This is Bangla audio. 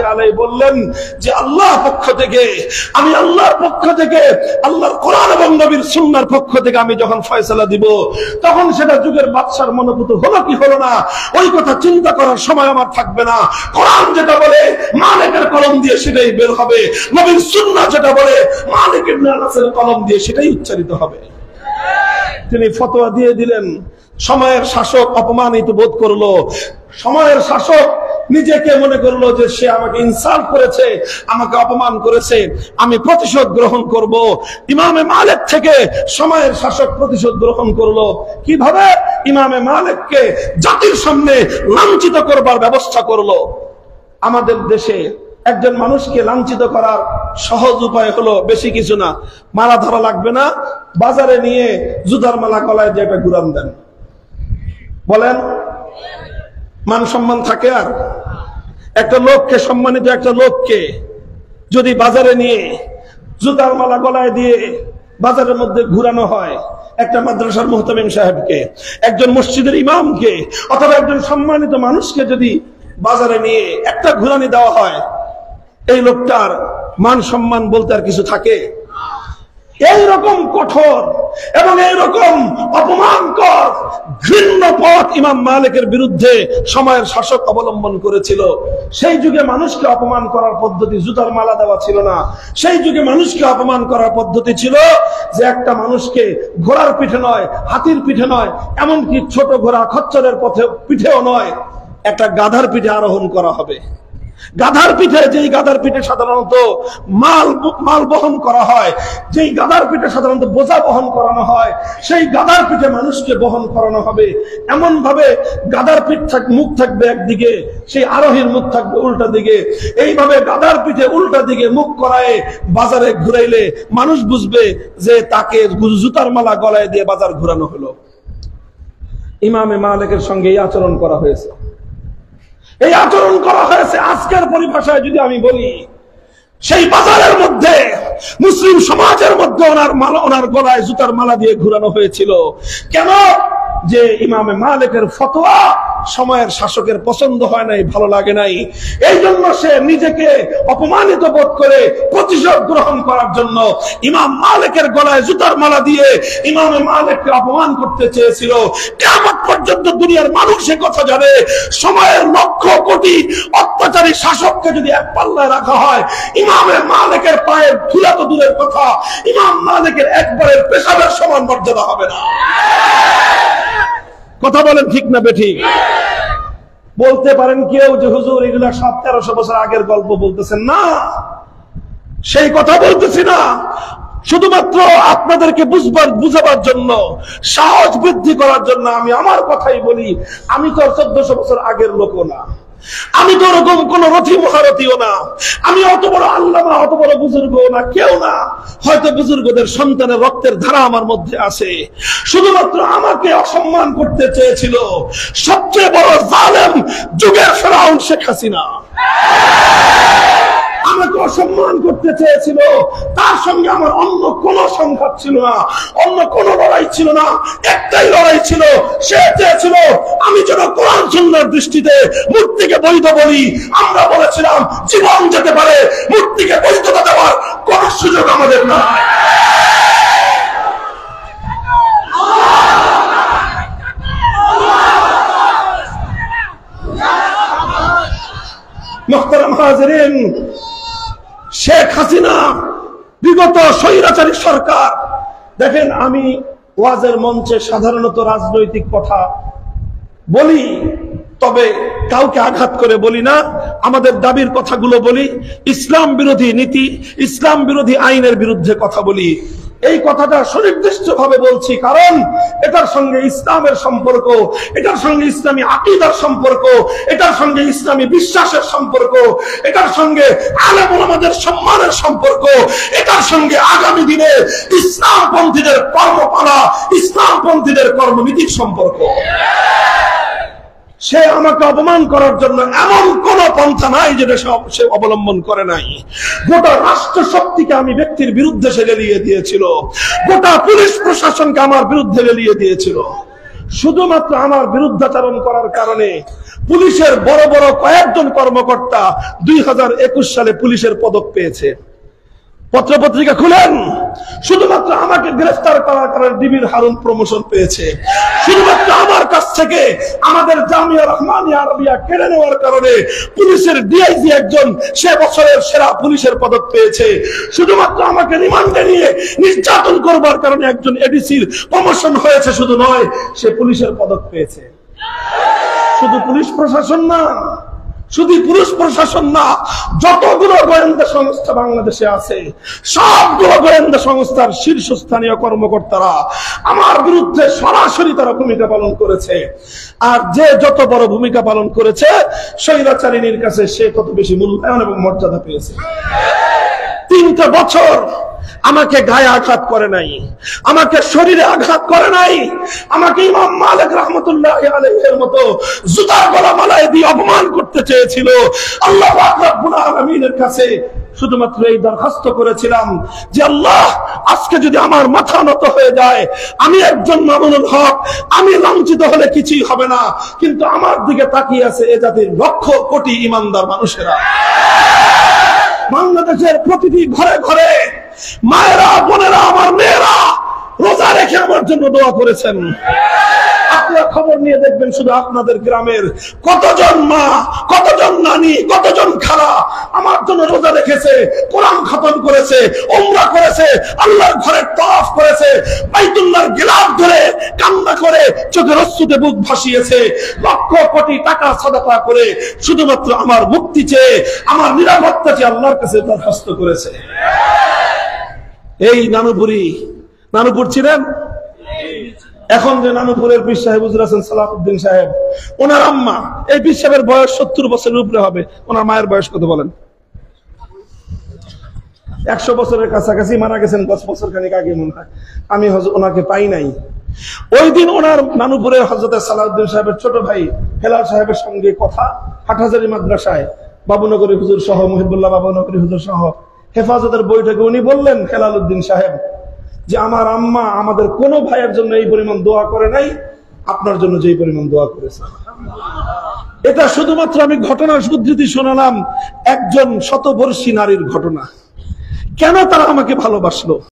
রাহমাতুল্লাহি আলাইহি বললেন যে আল্লাহর পক্ষ থেকে, আমি আল্লাহর পক্ষ থেকে, আল্লাহর কোরআন এবং নবীর সুন্নাহর পক্ষ থেকে আমি যখন ফয়সালা দিব, তখন সেটা যুগের বাদশার মনোভূত হলো কি হলো না ওই কথা চিন্তা করার সময় আমার থাকবে না। কোরআন যেটা বলে মালিকের কলম দিয়ে সেটাই বের হবে, নবীর সুন্নাহ যেটা বলে মালিক ইবনে আনাসের কলম দিয়ে সেটাই উচ্চারিত হবে। তিনি ফতোয়া দিয়ে দিলেন। সময়ের শাসক অপমানিত বোধ করলো, সময়ের শাসক নিজেকে মনে করলো যে সে আমাকে ইনসাল্ট করেছে, আমাকে অপমান করেছে, আমি প্রতিশোধ গ্রহণ করব। ইমামে মালিক থেকে সময়ের শাসক প্রতিশোধ গ্রহণ করলো। কিভাবে? ইমামে মালিককে জাতির সামনে লাঞ্ছিত করবার ব্যবস্থা করলো। আমাদের দেশে একজন মানুষকে লাঞ্ছিত করার সহজ উপায় হলো, বেশি কিছু না, মালা ধরা লাগবে না, বাজারে নিয়ে জুতার মালা গলায় দিয়ে একটা ঘুরান দেন। বলেন মান সম্মান থাকে? আর একটা লোককে, সম্মানিত একটা লোককে যদি বাজারে নিয়ে জুতার মালা গলায় দিয়ে বাজারের মধ্যে ঘুরানো হয়, একটা মাদ্রাসার মুহতামিম সাহেবকে, একজন মসজিদের ইমামকে, অথবা একজন সম্মানিত মানুষকে যদি বাজারে নিয়ে একটা ঘুরানি দেওয়া হয়, এই লোকটার মান সম্মান বলতে আর কিছু থাকে? এইরকম কঠোর এবং এইরকম অপমানকর ঘৃণ্য পথ ইমাম মালিকের বিরুদ্ধে সময়ের শাসক অবলম্বন করেছিল। সেই যুগে মানুষকে অপমান করার পদ্ধতি জুতার মালা দেওয়া ছিল না। সেই যুগে মানুষকে অপমান করার পদ্ধতি ছিল যে একটা মানুষকে ঘোড়ার পিঠে নয়, হাতির পিঠে নয়, এমনকি ছোট ঘোড়া খচ্চরের পিঠেও নয়, একটা গাধার পিঠে আরোহণ করা হবে। গাধার পিঠে, যেই গাধার পিঠে সাধারণত মাল বহন করা হয়, যেই গাধার পিঠে সাধারণত বোঝা বহন করানো হয়, সেই গাধার পিঠে মানুষকে বহন করানো হবে। এমন ভাবে গাধার পিঠ মুখ থাকবে একদিকে, সেই আরোহীর মুখ থাকবে উল্টা দিকে। এইভাবে গাধার পিঠে উল্টা দিকে মুখ করায় বাজারে ঘুরাইলে মানুষ বুঝবে যে তাকে জুতার মালা গলায় দিয়ে বাজার ঘুরানো হলো। ইমামে মালিকের সঙ্গে এই আচরণ করা হয়েছে। এই আচরণ করা হয়েছে আজকের পরিভাষায় যদি আমি বলি, সেই বাজারের মধ্যে মুসলিম সমাজের মধ্যে ওনার গলায় জুতার মালা দিয়ে ঘুরানো হয়েছিল। কেন? যে ইমামে মালিকের ফতোয়া সময়ের শাসকের পছন্দ হয় নাই, ভালো লাগে নাই। এই জন্য সে নিজেকে অপমানিত বোধ করে প্রতিশোধ গ্রহণ করার জন্য ইমাম মালিকের গলায় জুতার মালা দিয়ে ইমামে মালিককে অপমান করতে চেয়েছিল। কিয়ামত পর্যন্ত দুনিয়ার মানুষ এ কথা জানে, সময়ের লক্ষ কোটি অত্যাচারী শাসককে যদি এক পাল্লায় রাখা হয়, ইমামে মালিকের পায়ের ধুলা তো দূরের কথা, ইমাম মালিকের একবারের পেশাবের সমান মর্যাদা হবে না। কথা বলেন ঠিক না বেঠিক? বলতে পারেন কেউ যে হুজুর এগুলা 1300 বছর আগের গল্প বলতেছেন। না, সেই কথা বলতেছি না, শুধুমাত্র আপনাদেরকে বুঝাবার জন্য, সাহস বৃদ্ধি করার জন্য আমি আমার কথাই বলি। আমি তো 1400 বছর আগের লোকও না, আমি তো ওরকম কোন রথী মহারথীও না, আমি অত বড় আল্লামা, অত বড় বুজুর্গও না, কেউ না। হয়তো বুজুর্গদের সন্তানের রক্তের ধারা আমার মধ্যে আছে। শুধুমাত্র আমাকে অসম্মান করতে চেয়েছিল সবচেয়ে বড় জালেম যুগের ফেরাউন শেখ হাসিনা। আমাকে অসম্মান করতে চেয়েছিল, তার সঙ্গে আমার অন্য কোন সংঘাত ছিল না, অন্য কোন লড়াই ছিল না। একটাই লড়াই ছিল, সে চেয়েছিল আমি যেন কোরআন সুন্নাহর দৃষ্টিতে মূর্তিকে বৈধ বলি। আমরা বলেছিলাম জীবন যেতে পারে, মূর্তিকে বৈধতা দেওয়ার কোন সুযোগ আমাদের নাই। মুহতারাম হাজিরিন, শেখ হাসিনা বিগত স্বৈরাচারী সরকার, দেখেন আমি ওয়াজের মঞ্চে সাধারণত রাজনৈতিক কথা বলি, তবে কাউকে আঘাত করে বলি না, আমাদের দাবির কথাগুলো বলি, ইসলাম বিরোধী নীতি, ইসলাম বিরোধী আইনের বিরুদ্ধে কথা বলি। এই কথাটা সুনির্দিষ্ট ভাবে বলছি কারণ এটার সঙ্গে ইসলামের সম্পর্ক, এটার সঙ্গে ইসলামী আকীদার সম্পর্ক, এটার সঙ্গে ইসলামী বিশ্বাসের সম্পর্ক, এটার সঙ্গে আলেম ওলামাদের সম্মানের সম্পর্ক, এটার সঙ্গে আগামী দিনে ইসলামপন্থীদের কর্মপালা, ইসলামপন্থীদের কর্মনীতির সম্পর্ক। সে আমাকে অপমান করার জন্য এমন কোন পন্থা নাই যেটা সে অবলম্বন করে নাই। গোটা রাষ্ট্র শক্তিকে আমি ব্যক্তির বিরুদ্ধে সে লেলিয়ে দিয়েছিল, গোটা পুলিশ প্রশাসনকে আমার বিরুদ্ধে লেলিয়ে দিয়েছিল। শুধুমাত্র আমার বিরুদ্ধাচরণ করার কারণে পুলিশের বড় বড় কয়েকজন কর্মকর্তা 2021 সালে পুলিশের পদক পেয়েছে। পত্রপত্রিকা খুলেন, শুধুমাত্র আমাকে গ্রেফতার করার কারণে ডিবির হারুন প্রমোশন পেয়েছে। শুধুমাত্র আমার কাছ থেকে আমাদের জামিয়া রহমানিয়া আরবিয়া কেড়ে নেওয়ার কারণে পুলিশের ডিআইজি একজন সে বছরের সেরা পুলিশের পদক পেয়েছে। শুধুমাত্র আমাকে রিমান্ডে নিয়ে নির্যাতন করবার কারণে একজন এডিসির প্রমোশন হয়েছে, শুধু নয় সে পুলিশের পদক পেয়েছে। শুধু পুলিশ প্রশাসন না, শুধু পুলিশ প্রশাসন না, যতগুলো গোয়েন্দা সংস্থা বাংলাদেশে আছে সবগুলো গোয়েন্দা সংস্থার শীর্ষস্থানীয় কর্মকর্তারা আমার বিরুদ্ধে সরাসরি তারা ভূমিকা পালন করেছে। আর যে যত বড় ভূমিকা পালন করেছে স্বৈরাচারিণীর কাছে সে তত বেশি মূল্যায়ন এবং মর্যাদা পেয়েছে। 3টা বছর আমাকে গায়ে আঘাত করে নাই, আমাকে শরীরে আঘাত করে নাই, আমাকে ইমাম মালিক রাহমাতুল্লাহ আলাইহির মতো জুতার গলা মালায় দিয়ে অপমান করতে চেয়েছিল। আল্লাহ পাক রব্বুল আলামিনের কাছে শুধুমাত্র এই দরখাস্ত করেছিলাম যে আল্লাহ, আজকে যদি আমার মাথা নত হয়ে যায়, আমি একজন মামুনুল হক, আমি লাঞ্ছিত হলে কিছুই হবে না, কিন্তু আমার দিকে তাকিয়ে আছে এ জাতির লক্ষ কোটি ইমানদার মানুষেরা। বাংলাদেশের প্রতিটি ঘরে ঘরে মায়েরা, বোনেরা, আমার মেয়েরা রোজা রেখে আমার জন্য দোয়া করেছেন। আপনারা খবর নিয়ে দেখবেন শুধু আপনাদের গ্রামের কতজন মা, কতজন নানি, কতজন খালা আমার জন্য রোজা রেখেছে, কোরআন খতম করেছে, উমরা করেছে, আল্লাহর ঘরের তওয়াফ করেছে, বাইতুল্লাহর গিলাফ ধরে কান্না করে চোখের অশ্রুতে বুক ভাসিয়েছে, লক্ষ কোটি টাকা সাদাকা করে শুধুমাত্র আমার মুক্তি চেয়ে, আমার নিরাপত্তা চেয়ে আল্লাহর কাছে দরখাস্ত করেছে। এই নানুপুর ছিলেন, এখন যে নানুপুরের পীর সাহেব হুজুর হাসান সালাউদ্দিন সাহেব, ওনার আম্মা, এই পীর সাহেবের বয়স 70 বছরের উপরে হবে। ওনার মায়ের বয়স কত বলেন? 100 বছরের কাছাকাছি, মারা গেছেন 10 বছর খানিক আগে মনে হয়। আমি ওনাকে পাই নাই। ওই দিন ওনার নানুপুরের হযরত সালাউদ্দিন সাহেবের ছোট ভাই হেলাল সাহেবের সঙ্গে কথা, হাটহাজারী মাদ্রাসায় বাবুনগরী হুজুর সহ, মুহিবুল্লাহ বাবুনগরী হুজুর সহ হেফাজতের বৈঠকে উনি বললেন, হেলাল উদ্দিন সাহেব, যে আমার আম্মা আমাদের কোন ভাইয়ের জন্য এই পরিমাণ দোয়া করে নাই, আপনার জন্য যে পরিমাণ দোয়া করেছে। এটা শুধুমাত্র আমি ঘটনার উদ্ধৃতি শোনালাম, একজন শতবর্ষী নারীর ঘটনা। কেন তারা আমাকে ভালোবাসলো?